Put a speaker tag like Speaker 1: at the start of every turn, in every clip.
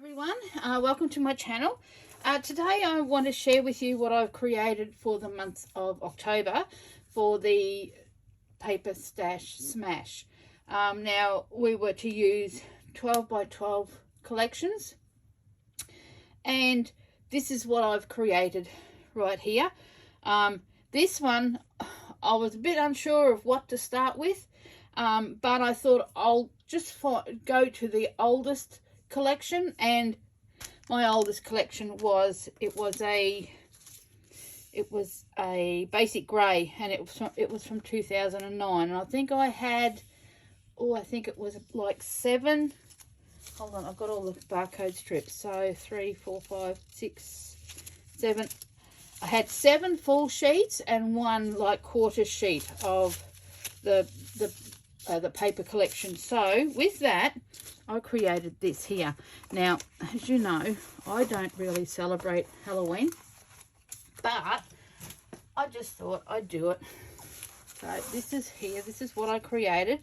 Speaker 1: Everyone, welcome to my channel. Today I want to share with you what I've created for the month of October for the paper stash smash. Now we were to use 12 by 12 collections, and this is what I've created right here. This one I was a bit unsure of what to start with, but I thought I'll just go to the oldest collection, and my oldest collection was a basic grey, and it was from 2009, and I think I had, I think it was like 7, hold on, I've got all the barcode strips, so 3, 4, 5, 6, 7, I had 7 full sheets and 1 like quarter sheet of the paper collection. So with that I created this here. Now, as you know, I don't really celebrate Halloween, but I just thought I'd do it. So this is what I created,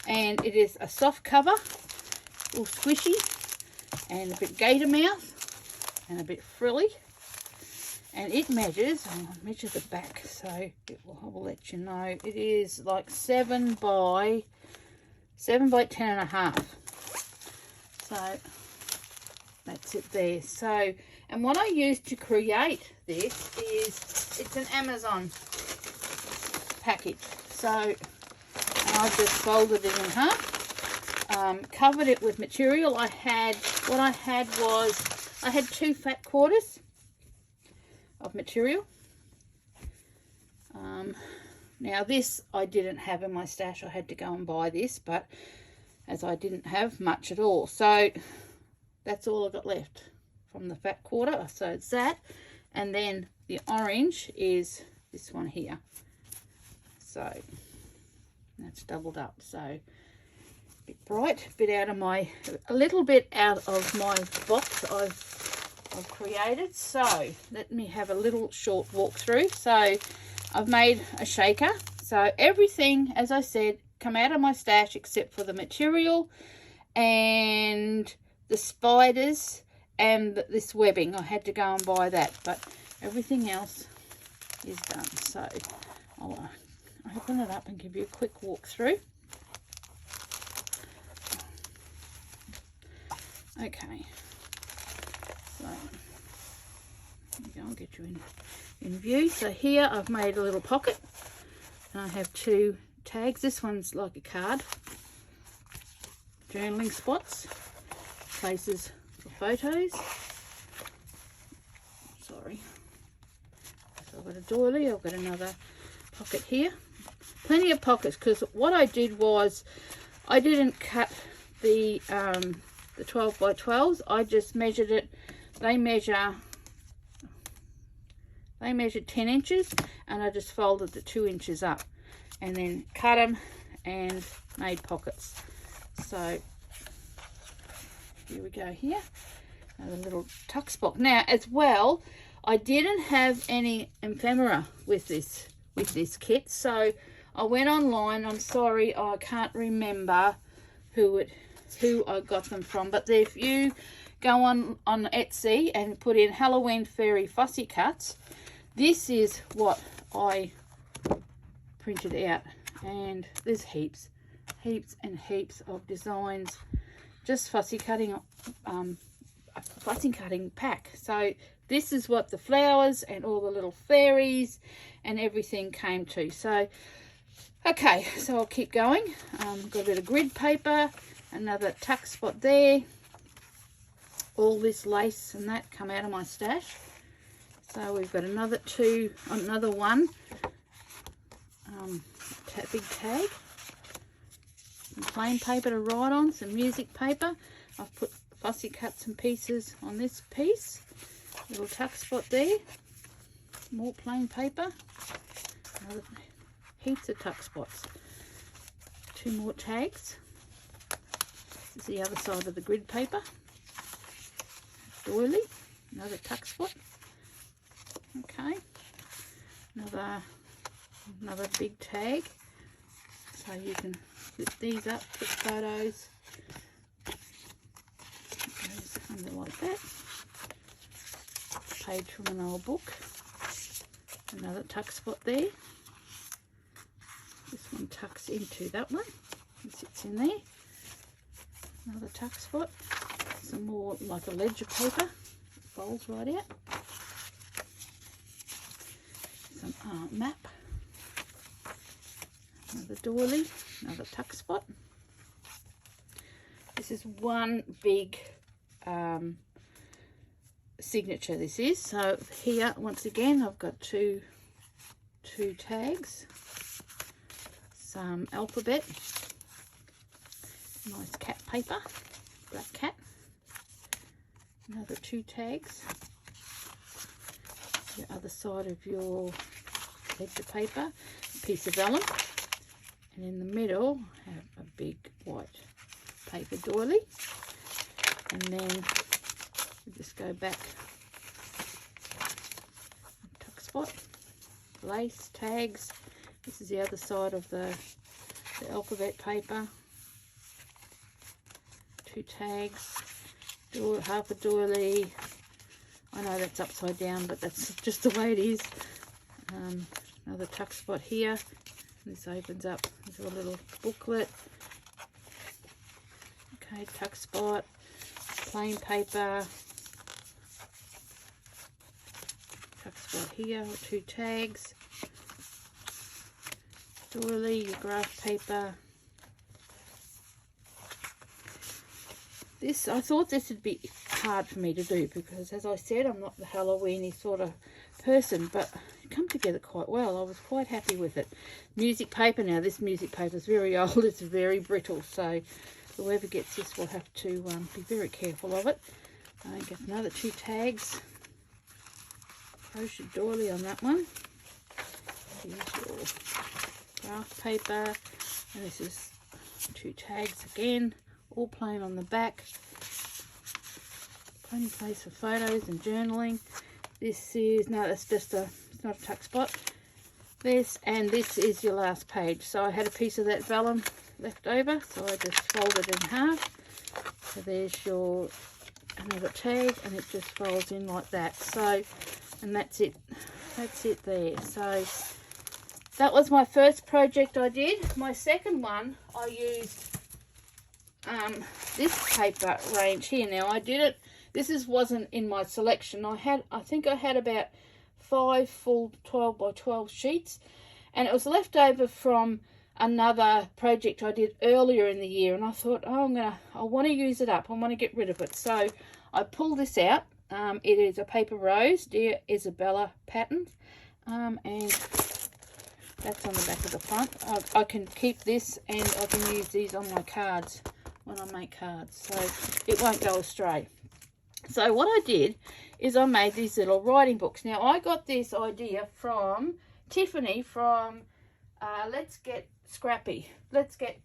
Speaker 1: and it is a soft cover, all squishy, and a bit gator mouth, and a bit frilly, and it measures, I'll measure the back, so I will let you know, it is like 7 by 10.5. So that's it there. So, and what I used to create this is, it's an Amazon package. So I just folded it in half, covered it with material. What I had was 2 fat quarters of material. Now this I didn't have in my stash. I had to go and buy this, but as I didn't have much at all, so that's all I got left from the fat quarter. So it's that, and then the orange is this one here, so that's doubled up, so a bit bright, a little bit out of my box I've created. So let me have a little short walkthrough. So I've made a shaker, so everything, as I said, come out of my stash except for the material and the spiders and this webbing. I had to go and buy that, but everything else is done. So I'll open it up and give you a quick walkthrough. Okay, so there you go, I'll get you in view. So here I've made a little pocket, and I have 2 tags. This one's like a card, journaling spots, places for photos. Sorry, so I've got a doily, I've got another pocket here, plenty of pockets, because what I did was I didn't cut the 12 by 12s. I just measured it. They measured 10 inches, and I just folded the 2 inches up and then cut them and made pockets. So here we go here, another little tuck spot. Now as well, I didn't have any ephemera with this kit, so I went online. I'm sorry, I can't remember who I got them from, but if you go on Etsy and put in Halloween fairy fussy cuts, this is what I printed out, and there's heaps and heaps of designs, just fussy cutting pack. So this is what the flowers and all the little fairies and everything came to. So okay, so I'll keep going. Got a bit of grid paper, another tuck spot there, all this lace and that come out of my stash. So we've got another one, big tag, some plain paper to write on, some music paper. I've put fussy cuts and pieces on this piece, little tuck spot there, more plain paper, heaps of tuck spots, 2 more tags. This is the other side of the grid paper, doily, another tuck spot. Okay, another big tag, so you can flip these up, put photos. something like that. Page from an old book. Another tuck spot there. This one tucks into that one. It sits in there. Another tuck spot. Some more like a ledger paper. It folds right out. Some map. Another doily. Another tuck spot. This is one big signature, this is. So here, once again, I've got two tags. Some alphabet. Nice cat paper. Black cat. Another 2 tags. The other side of your ledger paper. A piece of vellum. And in the middle, have a big white paper doily, and then we just go back, tuck spot, lace, tags. This is the other side of the alphabet paper, 2 tags, half a doily. I know that's upside down, but that's just the way it is. Another tuck spot here. This opens up into a little booklet. Okay, tuck spot, plain paper, tuck spot here, 2 tags, doily, your graph paper. This, I thought this would be hard for me to do because, as I said, I'm not the Halloweeny sort of person, but it come together quite well. I was quite happy with it. Music paper, now this music paper is very old, it's very brittle, so whoever gets this will have to be very careful of it. Get another 2 tags. Crochet doily on that one. Here's your graph paper, and this is 2 tags again, all plain on the back. Plenty of place for photos and journaling. This is, no, that's just it's not a tuck spot. This, and this is your last page. So I had a piece of that vellum left over, so I just folded it in half. So there's your another tag, and it just folds in like that. So, and that's it there. So that was my first project I did. My second one, I used this paper range here. Now I did it, wasn't in my selection. I think I had about 5 full 12 by 12 sheets, and it was left over from another project I did earlier in the year, and I thought, oh, I want to use it up, I want to get rid of it. So I pulled this out. It is a paper rose, dear Isabella pattern, and that's on the back of the front. I can keep this, and I can use these on my cards when I make cards, so it won't go astray. So what I did is I made these little writing books. Now I got this idea from Tiffany from Let's Get Scrappy. Let's Get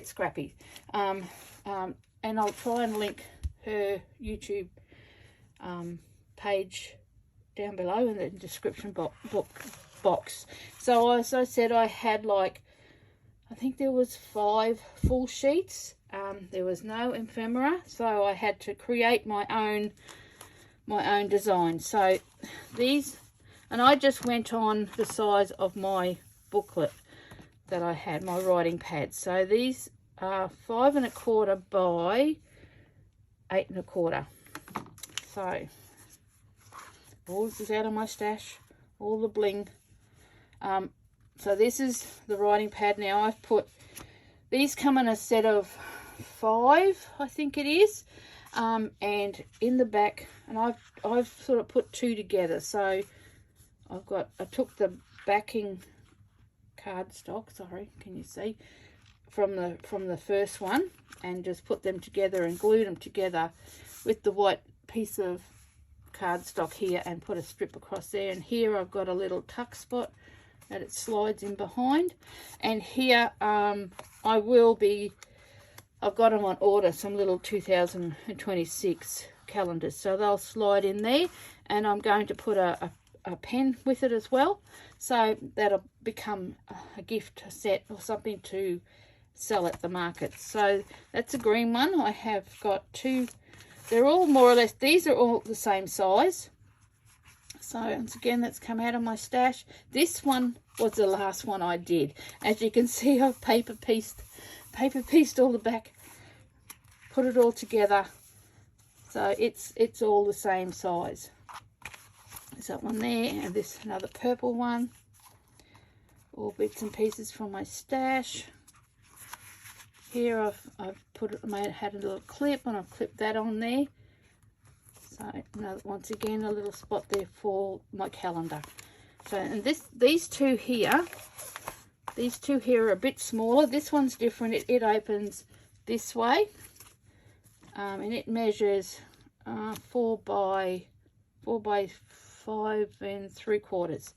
Speaker 1: Scrappy. And I'll try and link her YouTube page down below in the description box. So as I said, I had like, I think there was 5 full sheets. There was no ephemera, so I had to create my own design. So these, and I just went on the size of my booklet that I had, my writing pad. So these are 5 1/4 by 8 1/4. So all this is out of my stash, all the bling. So this is the writing pad. Now I've put, these come in a set of 5, I think it is, and in the back, and I've sort of put 2 together. So I took the backing cardstock, sorry, can you see, from the first one, and just put them together and glued them together with the white piece of cardstock here, and put a strip across there. And here I've got a little tuck spot that it slides in behind, and here I've got them on order, some little 2026 calendars, so they'll slide in there, and I'm going to put a pen with it as well, so that'll become a gift set or something to sell at the market. So that's a green one. I have got 2 they're all more or less, these are all the same size. So once again, that's come out of my stash. This one was the last one I did. As you can see, I've paper pieced all the back, put it all together. So it's all the same size. There's that one there, and this another purple one. All bits and pieces from my stash. Here I've had a little clip, and I've clipped that on there. So once again, a little spot there for my calendar. So, and these two here are a bit smaller. This one's different. It opens this way, and it measures 4 by 5 3/4.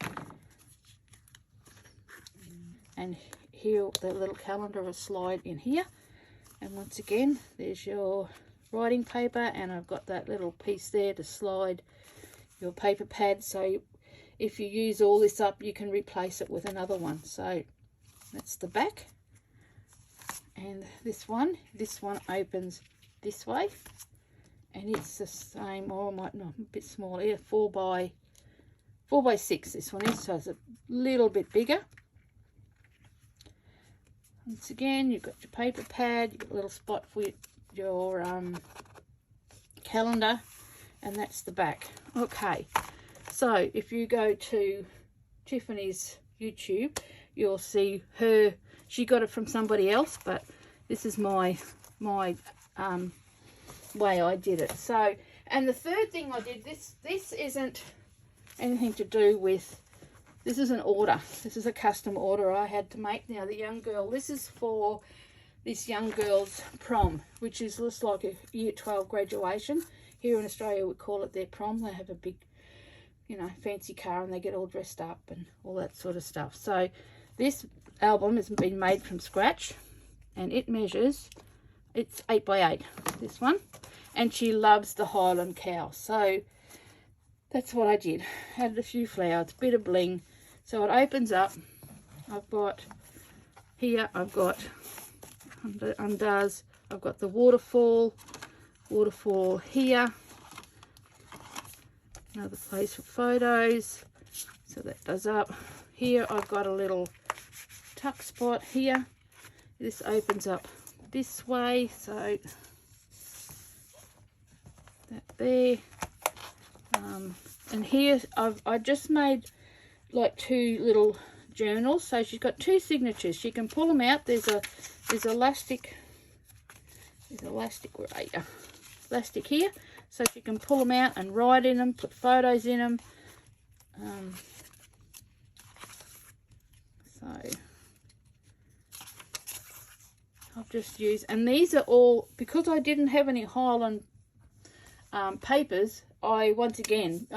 Speaker 1: And here the little calendar will slide in here, and once again, there's your writing paper, and I've got that little piece there to slide your paper pad, so if you use all this up, you can replace it with another one. So that's the back. And this one opens this way, and it's the same, or might not, a bit smaller. Yeah, 4 by 6 this one is, so it's a little bit bigger. Once again, you've got your paper pad, you've got a little spot for your calendar, and that's the back. Okay, so if you go to Tiffany's YouTube, you'll see her, she got it from somebody else, but this is my way I did it. So, and the third thing I did, this isn't anything to do with, this is an order, this is a custom order I had to make. Now the young girl, this is for this young girl's prom, which is just like a year 12 graduation. Here in Australia we call it their prom. They have a big, you know, fancy car, and they get all dressed up and all that sort of stuff. So this album has been made from scratch, and it measures, it's 8 by 8, this one, and she loves the Highland cow. So that's what I did. Added a few flowers, bit of bling. So it opens up. I've got here, I've got undoes, I've got the waterfall here, another place for photos, so that does up. Here I've got a little tuck spot here. This opens up this way, so that there. And here I just made like 2 little journals, so she's got 2 signatures. She can pull them out. There's elastic here, so she can pull them out and write in them, put photos in them. So I've just used, and these are all, because I didn't have any Highland papers, I once again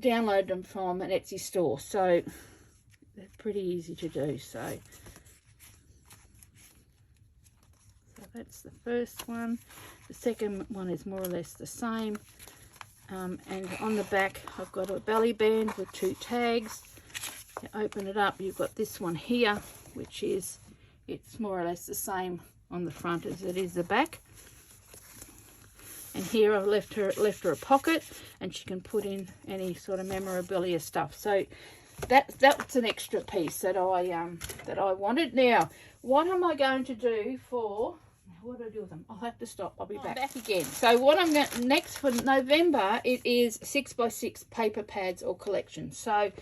Speaker 1: downloaded them from an Etsy store, so they're pretty easy to do. So that's the first one. The second one is more or less the same, and on the back I've got a belly band with 2 tags. You open it up, you've got this one here, which is, it's more or less the same on the front as it is the back. And here I've left her a pocket, and she can put in any sort of memorabilia stuff. So that's an extra piece that I wanted. Now, what am I going to do for? What do I do with them? I'll have to stop. I'll be back again. So what I'm going next for November, it is 6 by 6 paper pads or collection. So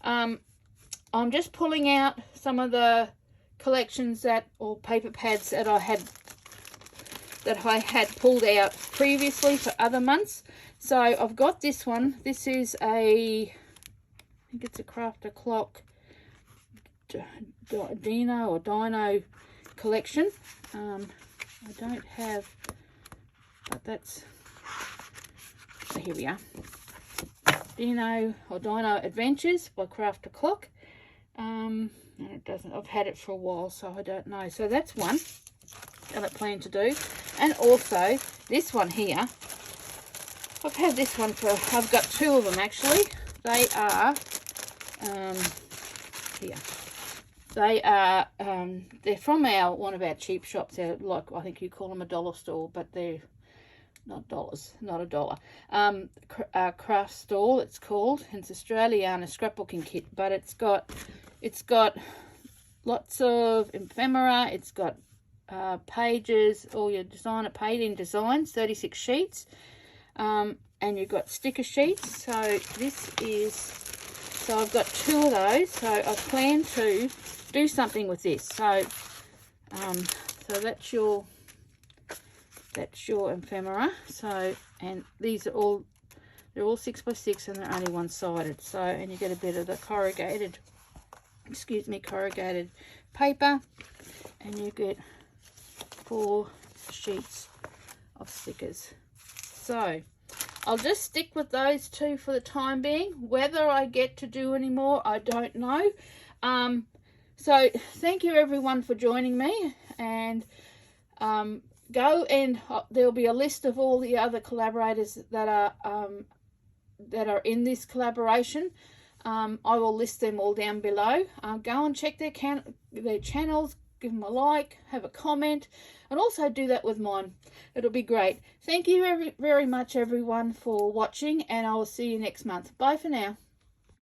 Speaker 1: I'm just pulling out some of the collections or paper pads that I had pulled out previously for other months. So I've got this one. This is I think it's a Crafter Clock Dino collection. I don't have, but that's, so here we are. Dino Adventures by Crafter Clock. And it doesn't, I've had it for a while, so I don't know. So that's one that I plan to do. And also this one here, I've had this one for, I've got 2 of them actually. They are here. They are they're from one of our cheap shops. They're like, I think you call them a dollar store, but they're not dollars, not a dollar. Craft stall, it's called. It's Australiana scrapbooking kit, but it's got lots of ephemera. It's got pages, all your designer painting designs, 36 sheets, and you've got sticker sheets. So so I've got 2 of those. So I plan to do something with this. So so that's your ephemera. So, and these are they're all 6 by 6 and they're only one-sided. So, and you get a bit of the corrugated paper, and you get 4 sheets of stickers. So I'll just stick with those 2 for the time being. Whether I get to do any more, I don't know. So thank you everyone for joining me, and go and there'll be a list of all the other collaborators that are in this collaboration. I will list them all down below. Go and check their channels, give them a like, have a comment, and also do that with mine. It'll be great. Thank you very much everyone for watching, and I will see you next month. Bye for now.